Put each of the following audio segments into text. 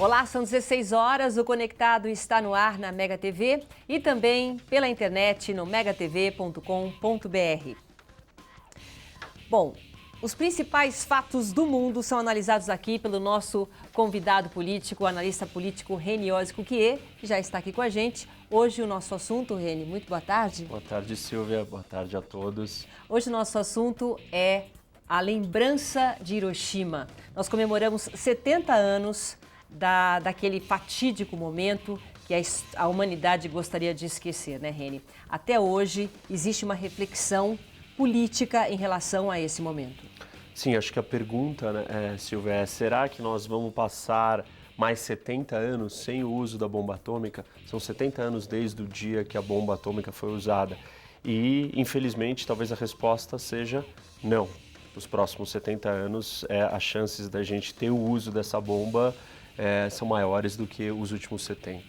Olá, são 16 horas, o Conectado está no ar na Mega TV e também pela internet no megatv.com.br. Bom, os principais fatos do mundo são analisados aqui pelo nosso convidado político, o analista político Reni Osses-Cuquier, que já está aqui com a gente. Hoje o nosso assunto, Reni, muito boa tarde. Boa tarde, Silvia. Boa tarde a todos. Hoje o nosso assunto é a lembrança de Hiroshima. Nós comemoramos 70 anos daquele fatídico momento que a humanidade gostaria de esquecer, né, Reni? Até hoje existe uma reflexão política em relação a esse momento. Sim, acho que a pergunta, né, Silvia, é: será que nós vamos passar mais 70 anos sem o uso da bomba atômica? São 70 anos desde o dia que a bomba atômica foi usada. E, infelizmente, talvez a resposta seja não. Nos próximos 70 anos, as chances da gente ter o uso dessa bomba são maiores do que os últimos 70.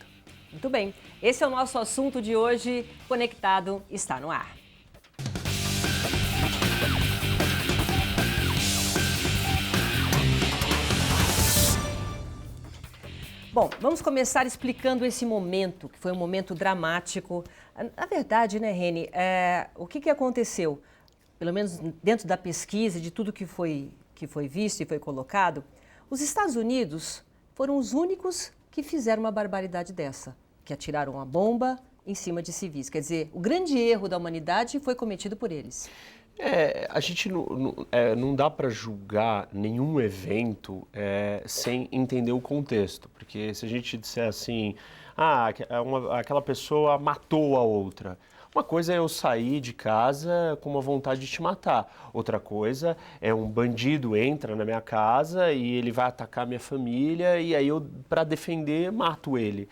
Muito bem. Esse é o nosso assunto de hoje. Conectado está no ar. Bom, vamos começar explicando esse momento, que foi um momento dramático. Na verdade, né, Reni, o que aconteceu? Pelo menos dentro da pesquisa, de tudo que foi visto e foi colocado, os Estados Unidos foram os únicos que fizeram uma barbaridade dessa, que atiraram uma bomba em cima de civis. Quer dizer, o grande erro da humanidade foi cometido por eles. A gente não dá para julgar nenhum evento sem entender o contexto, porque se a gente disser assim, aquela pessoa matou a outra, uma coisa é eu sair de casa com uma vontade de te matar, outra coisa é um bandido entra na minha casa e ele vai atacar minha família e aí eu, para defender, mato ele.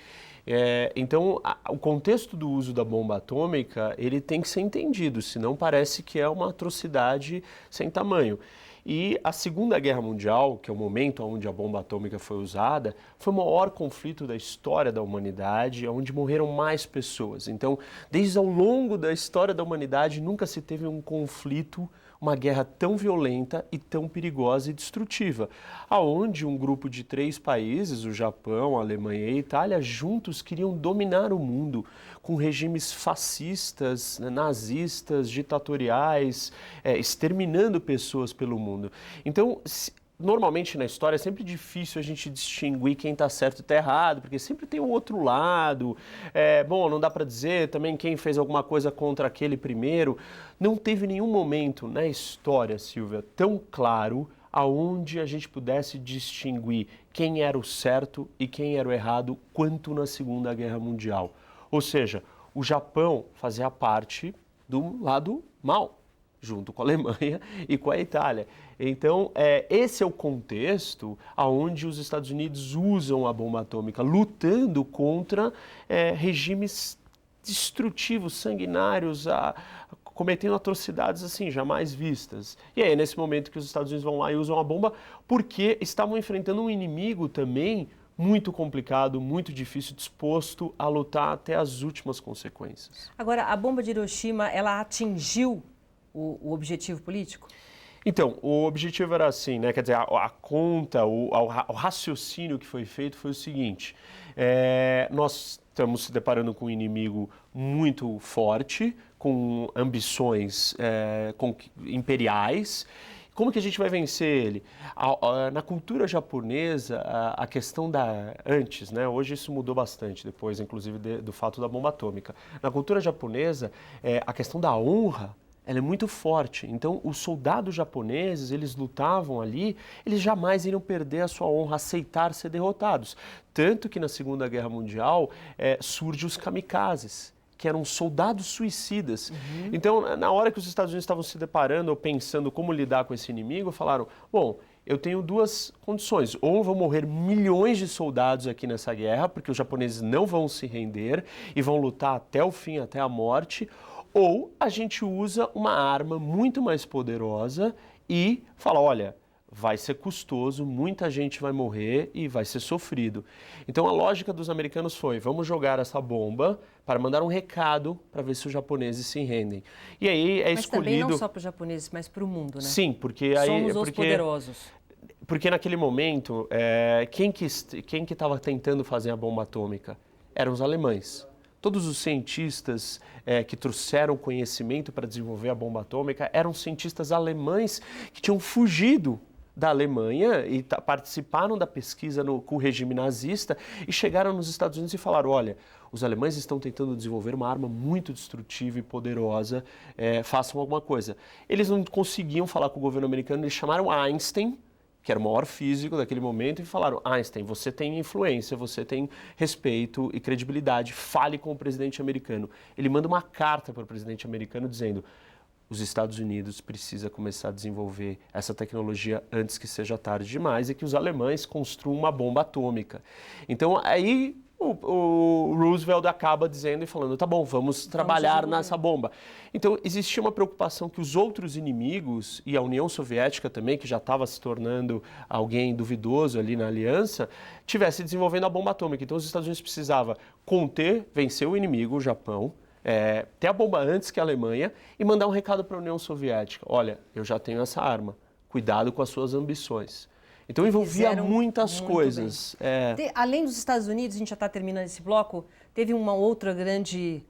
Então, o contexto do uso da bomba atômica, ele tem que ser entendido, senão parece que é uma atrocidade sem tamanho. E a Segunda Guerra Mundial, que é o momento onde a bomba atômica foi usada, foi o maior conflito da história da humanidade, onde morreram mais pessoas. Então, desde ao longo da história da humanidade, nunca se teve um conflito, uma guerra tão violenta e tão perigosa e destrutiva, aonde um grupo de 3 países, o Japão, a Alemanha e a Itália, juntos queriam dominar o mundo com regimes fascistas, nazistas, ditatoriais, exterminando pessoas pelo mundo. Então, normalmente na história é sempre difícil a gente distinguir quem está certo e está errado, porque sempre tem o outro lado. Não dá para dizer também quem fez alguma coisa contra aquele primeiro. Não teve nenhum momento na história, Silvia, tão claro aonde a gente pudesse distinguir quem era o certo e quem era o errado quanto na Segunda Guerra Mundial. Ou seja, o Japão fazia parte do lado mau, junto com a Alemanha e com a Itália. Então, esse é o contexto onde os Estados Unidos usam a bomba atômica, lutando contra regimes destrutivos, sanguinários, cometendo atrocidades assim, jamais vistas. E aí, é nesse momento que os Estados Unidos vão lá e usam a bomba, porque estavam enfrentando um inimigo também muito complicado, muito difícil, disposto a lutar até as últimas consequências. Agora, a bomba de Hiroshima, ela atingiu o objetivo político? Então, o objetivo era assim, né? Quer dizer, a conta, o raciocínio que foi feito foi o seguinte: nós estamos se deparando com um inimigo muito forte, com ambições imperiais. Como que a gente vai vencer ele? Na cultura japonesa, a questão antes, né? Hoje isso mudou bastante, depois inclusive do fato da bomba atômica. Na cultura japonesa, a questão da honra, ela é muito forte. Então, os soldados japoneses, eles lutavam ali, eles jamais iriam perder a sua honra, aceitar ser derrotados. Tanto que na Segunda Guerra Mundial surgem os kamikazes, que eram soldados suicidas. Uhum. Então, na hora que os Estados Unidos estavam se deparando ou pensando como lidar com esse inimigo, falaram, bom, eu tenho 2 condições: ou vão morrer milhões de soldados aqui nessa guerra, porque os japoneses não vão se render e vão lutar até o fim, até a morte, ou a gente usa uma arma muito mais poderosa e fala, olha, vai ser custoso, muita gente vai morrer e vai ser sofrido. Então a lógica dos americanos foi, vamos jogar essa bomba para mandar um recado para ver se os japoneses se rendem. E aí Mas escolhido... também não só para os japoneses, mas para o mundo, né? Sim, porque aí... Somos os poderosos. Porque naquele momento, quem que estava tentando fazer a bomba atômica? Eram os alemães. Todos os cientistas que trouxeram conhecimento para desenvolver a bomba atômica eram cientistas alemães que tinham fugido da Alemanha e participaram da pesquisa com o regime nazista e chegaram nos Estados Unidos e falaram, olha, os alemães estão tentando desenvolver uma arma muito destrutiva e poderosa, façam alguma coisa. Eles não conseguiam falar com o governo americano, eles chamaram Einstein, que era o maior físico daquele momento, e falaram, Einstein, você tem influência, você tem respeito e credibilidade, fale com o presidente americano. Ele manda uma carta para o presidente americano dizendo, os Estados Unidos precisa começar a desenvolver essa tecnologia antes que seja tarde demais e que os alemães construam uma bomba atômica. Então, aí o Roosevelt acaba dizendo e falando, tá bom, vamos trabalhar nessa bomba. Então, existia uma preocupação que os outros inimigos, e a União Soviética também, que já estava se tornando alguém duvidoso ali na aliança, tivesse desenvolvendo a bomba atômica. Então, os Estados Unidos precisavam conter, vencer o inimigo, o Japão, ter a bomba antes que a Alemanha e mandar um recado para a União Soviética. Olha, eu já tenho essa arma, cuidado com as suas ambições. Então envolvia muitas coisas. Além dos Estados Unidos, a gente já está terminando esse bloco, teve uma outra grande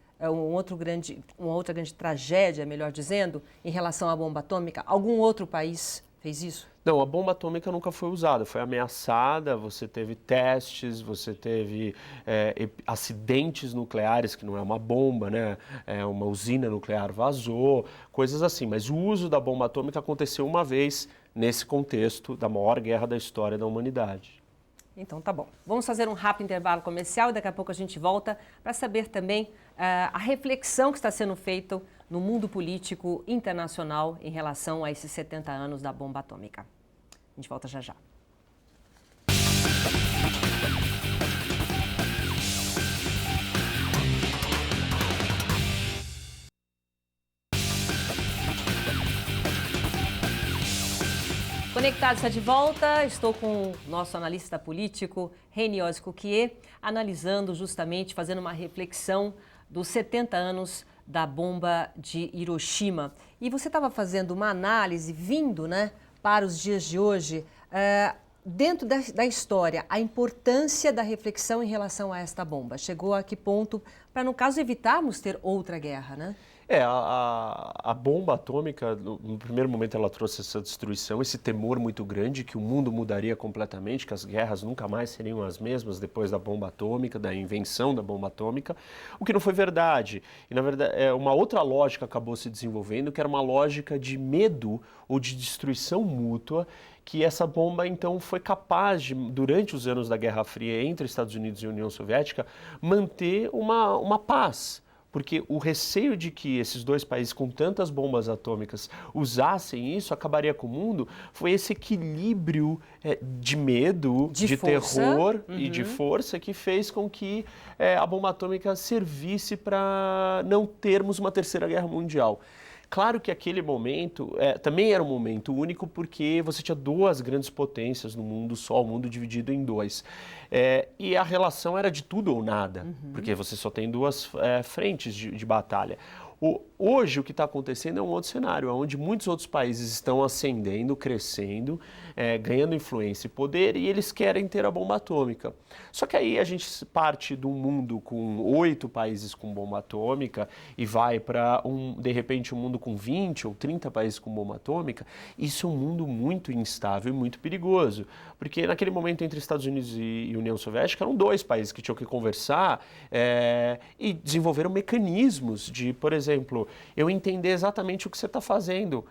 tragédia, melhor dizendo, em relação à bomba atômica. Algum outro país fez isso? Não, a bomba atômica nunca foi usada, foi ameaçada, você teve testes, você teve acidentes nucleares, que não é uma bomba, né? Uma usina nuclear vazou, coisas assim. Mas o uso da bomba atômica aconteceu uma vez nesse contexto da maior guerra da história da humanidade. Então tá bom. Vamos fazer um rápido intervalo comercial e daqui a pouco a gente volta para saber também a reflexão que está sendo feita no mundo político internacional em relação a esses 70 anos da bomba atômica. A gente volta já já. Conectados está de volta, estou com o nosso analista político, Reni Oscuquier, analisando justamente, fazendo uma reflexão dos 70 anos da bomba de Hiroshima. E você estava fazendo uma análise, vindo para os dias de hoje, dentro da história, a importância da reflexão em relação a esta bomba. Chegou a que ponto, para no caso evitarmos ter outra guerra, né? A bomba atômica, no primeiro momento ela trouxe essa destruição, esse temor muito grande que o mundo mudaria completamente, que as guerras nunca mais seriam as mesmas depois da bomba atômica, da invenção da bomba atômica, o que não foi verdade. E, na verdade, uma outra lógica acabou se desenvolvendo, que era uma lógica de medo ou de destruição mútua, que essa bomba, então, foi capaz de, durante os anos da Guerra Fria entre Estados Unidos e União Soviética, manter uma paz. Porque o receio de que esses dois países com tantas bombas atômicas usassem isso, acabaria com o mundo, foi esse equilíbrio de medo, de terror e de força que fez com que a bomba atômica servisse para não termos uma terceira guerra mundial. Claro que aquele momento também era um momento único porque você tinha duas grandes potências no mundo só, o mundo dividido em dois. E a relação era de tudo ou nada, porque você só tem duas frentes de batalha. Hoje o que está acontecendo é um outro cenário, onde muitos outros países estão ascendendo, crescendo, ganhando influência e poder, e eles querem ter a bomba atômica. Só que aí a gente parte de um mundo com 8 países com bomba atômica e vai para, de repente, um mundo com 20 ou 30 países com bomba atômica. Isso é um mundo muito instável e muito perigoso, porque naquele momento entre Estados Unidos e União Soviética eram 2 países que tinham que conversar e desenvolveram mecanismos de, por exemplo, eu entender exatamente o que você está fazendo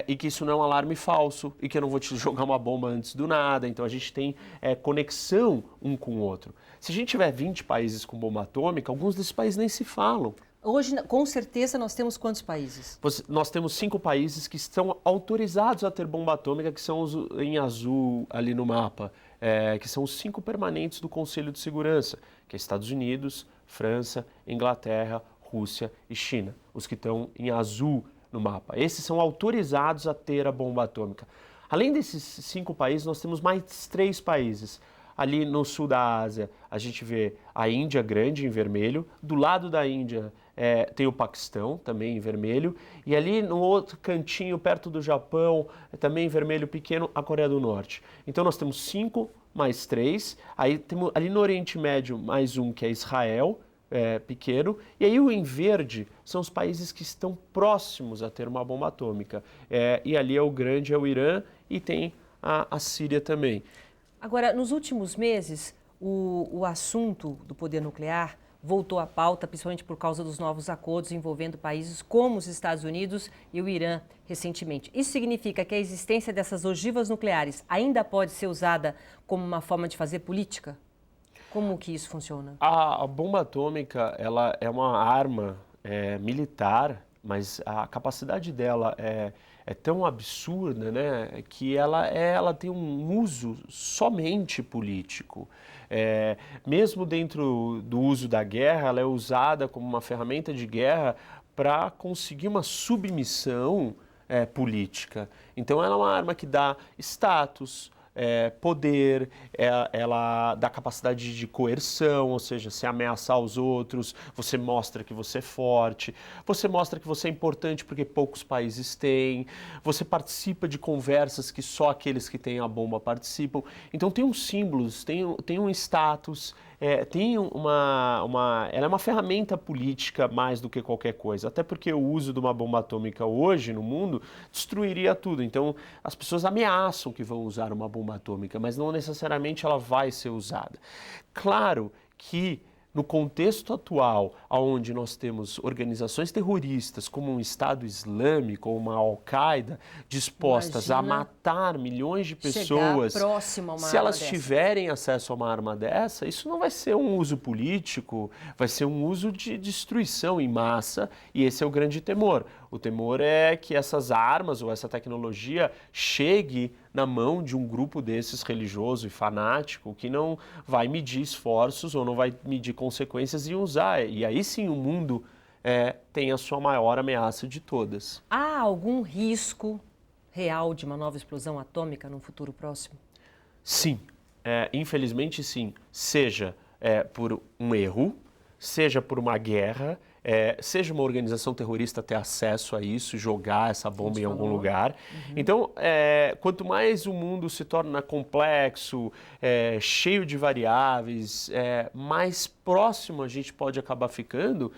e que isso não é um alarme falso e que eu não vou te jogar uma bomba antes do nada. Então a gente tem conexão um com o outro. Se a gente tiver 20 países com bomba atômica, alguns desses países nem se falam. Hoje, com certeza, nós temos quantos países? Nós temos 5 países que estão autorizados a ter bomba atômica, que são os em azul ali no mapa, que são os 5 permanentes do Conselho de Segurança, que é Estados Unidos, França, Inglaterra, Rússia e China, os que estão em azul no mapa. Esses são autorizados a ter a bomba atômica. Além desses 5 países, nós temos mais 3 países. Ali no sul da Ásia, a gente vê a Índia grande em vermelho, do lado da Índia tem o Paquistão, também em vermelho, e ali no outro cantinho, perto do Japão, também em vermelho pequeno, a Coreia do Norte. Então nós temos 5 mais 3, aí temos ali no Oriente Médio mais um que é Israel, pequeno, e aí o em verde são os países que estão próximos a ter uma bomba atômica. E ali o grande é o Irã e tem a Síria também. Agora, nos últimos meses, o assunto do poder nuclear voltou à pauta, principalmente por causa dos novos acordos envolvendo países como os Estados Unidos e o Irã recentemente. Isso significa que a existência dessas ogivas nucleares ainda pode ser usada como uma forma de fazer política? Como que isso funciona? A bomba atômica, ela é uma arma militar, mas a capacidade dela é tão absurda, né, que ela tem um uso somente político. Mesmo dentro do uso da guerra, ela é usada como uma ferramenta de guerra para conseguir uma submissão política. Então ela é uma arma que dá status, poder, ela dá capacidade de coerção, ou seja, se ameaçar os outros, você mostra que você é forte, você mostra que você é importante porque poucos países têm, você participa de conversas que só aqueles que têm a bomba participam. Então tem uns símbolos, tem um status, ela é uma ferramenta política mais do que qualquer coisa, até porque o uso de uma bomba atômica hoje no mundo destruiria tudo. Então as pessoas ameaçam que vão usar uma bomba atômica, mas não necessariamente ela vai ser usada. Claro que no contexto atual, onde nós temos organizações terroristas como um Estado Islâmico ou uma Al-Qaeda dispostas a matar milhões de pessoas, se elas tiverem acesso a uma arma dessa, isso não vai ser um uso político, vai ser um uso de destruição em massa, e esse é o grande temor. O temor é que essas armas ou essa tecnologia chegue na mão de um grupo desses religioso e fanático que não vai medir esforços ou não vai medir consequências e usar. E aí sim o mundo tem a sua maior ameaça de todas. Há algum risco real de uma nova explosão atômica no futuro próximo? Sim, infelizmente sim. Seja por um erro, seja por uma guerra, seja uma organização terrorista ter acesso a isso, jogar essa bomba em algum lugar. Então, quanto mais o mundo se torna complexo, cheio de variáveis, mais próximo a gente pode acabar ficando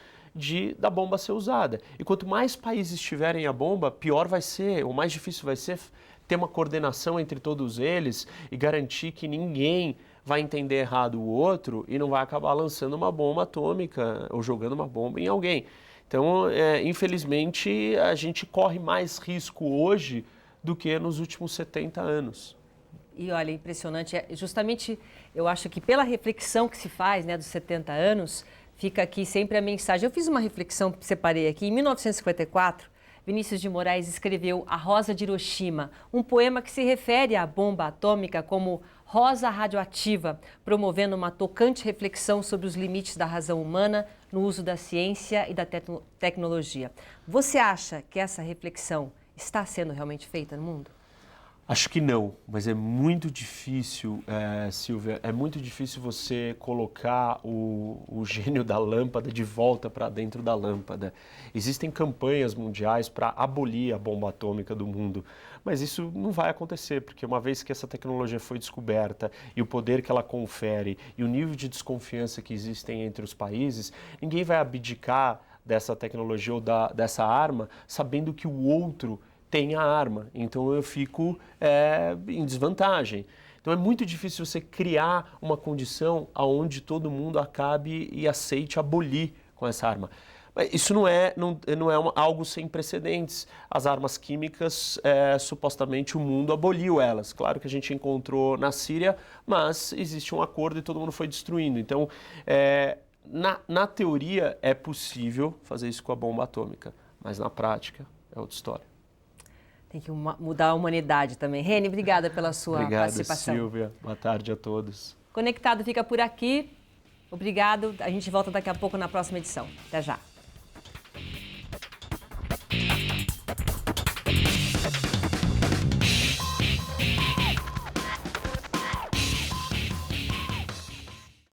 da bomba ser usada. E quanto mais países tiverem a bomba, pior vai ser, ou mais difícil vai ser ter uma coordenação entre todos eles e garantir que ninguém vai entender errado o outro e não vai acabar lançando uma bomba atômica ou jogando uma bomba em alguém. Então, infelizmente, a gente corre mais risco hoje do que nos últimos 70 anos. E olha, impressionante. Justamente, eu acho que pela reflexão que se faz, né, dos 70 anos, fica aqui sempre a mensagem. Eu fiz uma reflexão, separei aqui, em 1954, Vinícius de Moraes escreveu A Rosa de Hiroshima, um poema que se refere à bomba atômica como rosa radioativa, promovendo uma tocante reflexão sobre os limites da razão humana no uso da ciência e da tecnologia. Você acha que essa reflexão está sendo realmente feita no mundo? Acho que não, mas é muito difícil, Silvia, é muito difícil você colocar o gênio da lâmpada de volta para dentro da lâmpada. Existem campanhas mundiais para abolir a bomba atômica do mundo, mas isso não vai acontecer, porque uma vez que essa tecnologia foi descoberta e o poder que ela confere e o nível de desconfiança que existem entre os países, ninguém vai abdicar dessa tecnologia ou dessa arma sabendo que o outro tem a arma, então eu fico em desvantagem. Então é muito difícil você criar uma condição onde todo mundo acabe e aceite abolir com essa arma. Mas isso não é algo sem precedentes. As armas químicas, supostamente o mundo aboliu elas. Claro que a gente encontrou na Síria, mas existe um acordo e todo mundo foi destruindo. Então, na teoria é possível fazer isso com a bomba atômica, mas na prática é outra história. Tem que mudar a humanidade também. Reni, obrigada pela sua participação. Obrigado, Silvia. Boa tarde a todos. Conectado fica por aqui. Obrigado. A gente volta daqui a pouco na próxima edição. Até já.